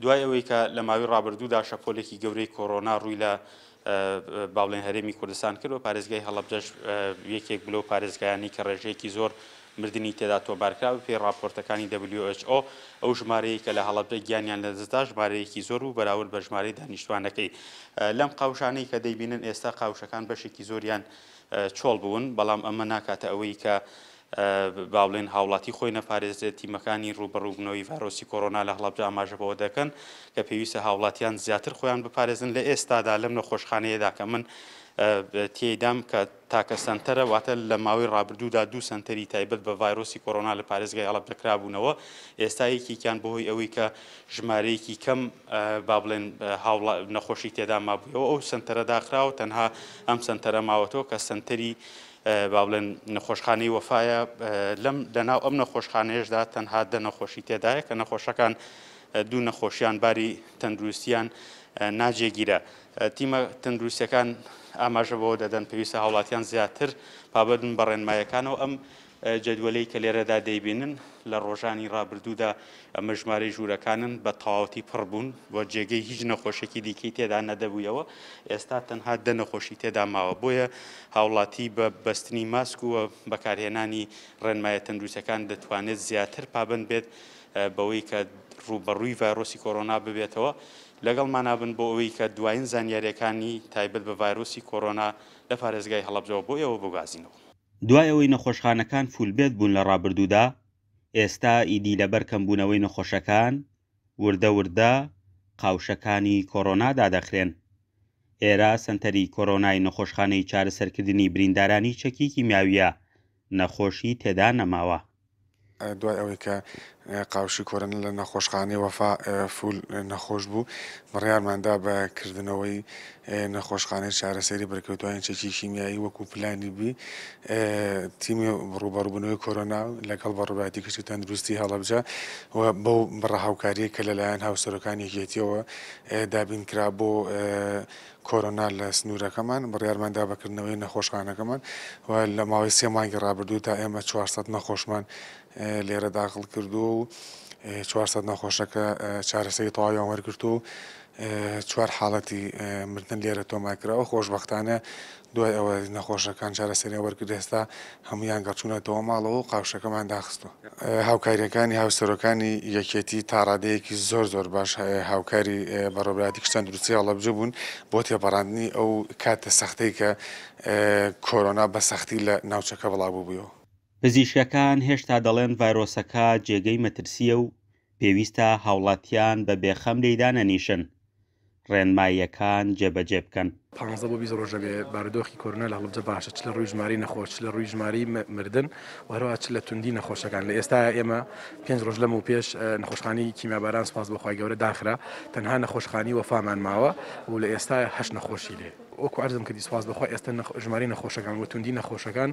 دوای ئەوەی کە لە ماوەی ڕابردوودا شەپۆلێکی گەورەی کۆڕۆنا ڕووی لە باڵێن هەرێمی کوردستان کرد و پارێزگای هەڵەبجەش یەکێک بلەو پارێزگایانی کە ڕێژەیەکی زۆر مردنی تێدا تۆمارکراوە پێی راپۆرتەکانی WHO ئەو ژمارەیە کە لە هەڵەبجە گیانیان لەدەستدا ژمارەیەکی زۆر و بەراورد بە ژمارەی دانیشتوانەکەی لەم قاوشانەی کە دەیبینن ئێستا قاوشەکان بەشێکی زۆریان چۆڵ بوون بەڵام ئەمە ناکاتە ئەوەی کە باڵێن هاوڵاتی خۆی نەپارێزێت تیمەکانی ڕوبەڕووبوونەوەی ڤایرۆسی کۆڕۆنا لە هەڵەبجە ئاماژەبەوە دەکەن کە پێویستە هاوڵاتیان زیاتر خۆیان بپارێزن لە ئێستادا لەم نەخۆشخانەیەدا کە من تێدام کە تاکە سنتەرە واتە لە ماوەی ڕابردوودا 2 سنتەری تایبەت بە ڤایرۆسی کۆڕۆنا لە پارێزگای هەڵەبجە کرابوونەوە ئێستا یەکێکیان بەهۆی ئەوەی کە ژمارەیەکی کەم با بڵێن نەخۆشی تێدا مابوویەوە ئەو سنتەرە داخراوە تەنها ئەم سنتەرە ماوەتەوە کە سنتەری با بڵێن نەخۆشخانەی وەفایە لەناو ئەم نەخۆشخانەیەشدا تەنها 10 نەخۆشی تێدایە کە نەخۆشەکان 2 نەخۆشیان باری تەندروستیان ناجێگیرە تیمە تەندروستیەکان ئاماژەبەوە دەدەن پێویستە هاوڵاتیان زیاتر پابەدن بە ڕێنمایەکانەوە ئەم جەدوەلەی کە لێرەدا دەیبینن لە ڕۆژانی ڕابردوودا ئەمە ژمارەی ژوورەکانن بە تەواوەتی پڕ بوون بۆ جێگەی هیچ نەخۆشێکی دیکەی تێدا نەدەبوویەوە ئێستا تەنها 10 نەخۆشی تێدا ماوە بۆیە هاوڵاتی بە بەستنی ماسک و بەکارهێنانی ڕێنمایە تەندروستیەکان دەتوانێت زیاتر پابند بێت بەوەی کە ڕوبەڕووی ڤایرۆسی کۆڕۆنا ببێتەوە لەگەڵمان بن بۆ ئەوەی کە دوایین زانیاریەکانی تایبەت بە ڤایرۆسی کۆڕۆنا لە پارێزگای هەڵەبجەوە بۆ ئێوە بگازینەوە. دوای ئەوەی نەخۆشخانەکان فولبێت بوون لە ڕابردوودا ئێستا ئیدی لەبەر کەمبوونەوەی نەخۆشەکان وردە وردە قاوشەکانی کۆڕۆنا دادەخرێن. ئێرە سنتەری کۆڕۆنای نەخۆشخانەی چارەسەرکردنی بریندارانی چەکی کیمیاویە نەخۆشی تێدا نەماوە. دوای ئەوەی کە قاوشی کۆرن لە نەخۆشخانەی وەفا فول نەخۆش بوو بڕیارماندا بەکردنەوەی نەخۆشخانەی چارەسەری بەرکەوتوانی چەکی کیمیایی وەکو پلانی بی تیمی ڕوبەڕووبوونەوەی کۆرۆنا لەگەڵ بەڕێوەبەتی کەسی تەندروستی هەڵەبجە و بەو بڕەهاوکاریە کە لەلایەن هاوسەرەکانی یەکێتیەوە دابین کرا بۆ کۆرۆنا لە سنوورەکەمان بڕیارماندا بەکردنەوەی نەخۆشخانەکەمان و لە ماوەی 3 مانگی ڕابردوو تا ئێمە 400 نەخۆشمان لێرە داخڵ کردو و 400 نەخۆشەکە چارەسەری تەواویان وەرگرتو و 4 حاڵەتی مردن لێرە تۆمارکراوە خۆشبەختانە دوای ئەوە نەخۆشەکان چارەسەریان وەرگرت ئێستا هەمویان گەڕچوونەتەوە ماڵەوە و قاوشەکەمان داخستووە. هاوکاریەکانی هاوسەرەکانی یەکێتی تا ڕادەیەکی زۆر باش هاوکاری بەڕێوەبەتی کشتی تەندروستی هەڵەبجە بوون بۆ تێپەڕاندنی ئەو کاتە سەختەی کە کۆرۆنا بە سەختی لە ناوچەکە بڵاو بوویەوە. پزیشکەکان هێشتا دەڵێن ڤایرۆسەکە جێگەی مەترسیە و پێویستە هاوڵاتیان بە بێخەم لێیدا نەنیشن ڕێنماییەکان جێبەجێ بکەن. 15 بۆ 20 ڕۆژە بێ بارودۆخی کۆرۆنا لە هەڵەبجە باشە چ لە ڕووی ژماری نەخۆش چ لە ڕووی ژماری مردن و هەروە چ لە توندی نەخۆشەکان لە ئێستا ئێمە 5 ڕۆژ لەم و پێش نەخۆشخانەی کیمیاباران سپاس بەخوای گەورە داخرا تەنها نەخۆشخانەی وەفامان ماوە و لە ئێستا 8 نەخۆشی لێ وەکو عەرزم کردی سپاس بەخوای ئێستا ژماری نەخۆشەکان و توندی نەخۆشەکان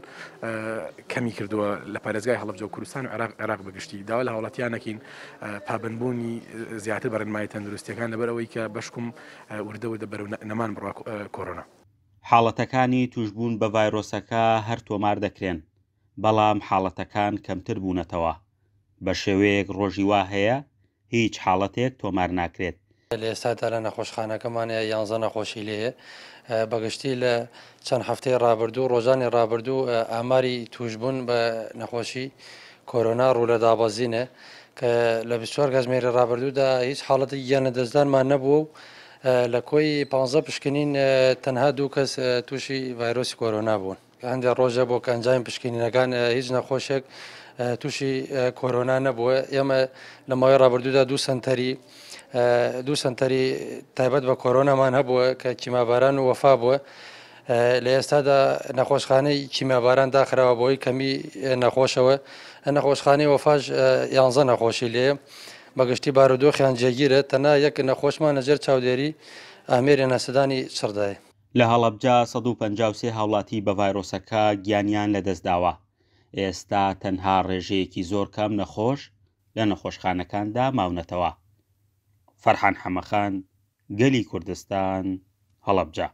کەمی کردووە لە پارێزگای هەڵەبجە و کوردستان و عێراق بەگشتی داوا لە هاوڵاتیانەکەین پابندبوونی زیاتر بە ڕێنمایی تەندروستیەکان لەبەر ئەوەی کە بەشکم وردە بەرەو نەمان بڕوا کۆرۆنا. حاڵەتەکانی توشبوون بە ڤایرۆسەکە هەر تۆمار دەکرێن بەڵام حاڵەتەکان کەمتر بوونەتەوە بە شێوەیەک ڕۆژی وا هەیە هیچ حاڵەتێک تۆمار ناکرێت. لە ئێستادا لە نەخۆشخانەکەمانە 11 نەخۆشی لێیە بەگشتی لە چەند هەفتەی ڕابردوو ڕۆژانی ڕابردوو ئاماری توشبوون بە نەخۆشی کۆرۆنا ڕوو لە دابەزینە کە لە 24 گەزمێری ڕابردوودا هیچ حاڵەتی گیانە دەستدانمان نەبووە و لە کۆی 15 پشکنین تەنها 2 کەس تووشی ڤایرۆسی کۆرۆنا بوون هەندێک ڕۆژە بۆ کەنجایم پشکنینەکان هیچ نەخۆشێک تووشی کۆرۆنا نەبووە ئێمە لە ماوەی ڕابردوودا 2 سنتەری تایبەت بە کۆرۆنامان هەبووە کە کیمیاباران و وەفا بووە لە ئێستادا نەخۆشخانەی کیمیاباران داخراوە بۆی کەمی نەخۆشەوە نەخۆشخانەی وەفاش 11 نەخۆشی لێ بەگشتی بارودۆخیان جێگیرە تەنها یەک نەخۆشمان لەجێر چاودێری ئامێری نەسەدانی چڕدایە. لە هەڵەبجە 153 هاوڵاتی بە ڤایرۆسەکە گیانیان لەدەستداوە ئێستا تەنها ڕێژەیەکی زۆر کەم نەخۆش لە نەخۆشخانەکاندا ماونەتەوە. فەرحان حەمەخان گەلی کوردستان هەڵەبجە.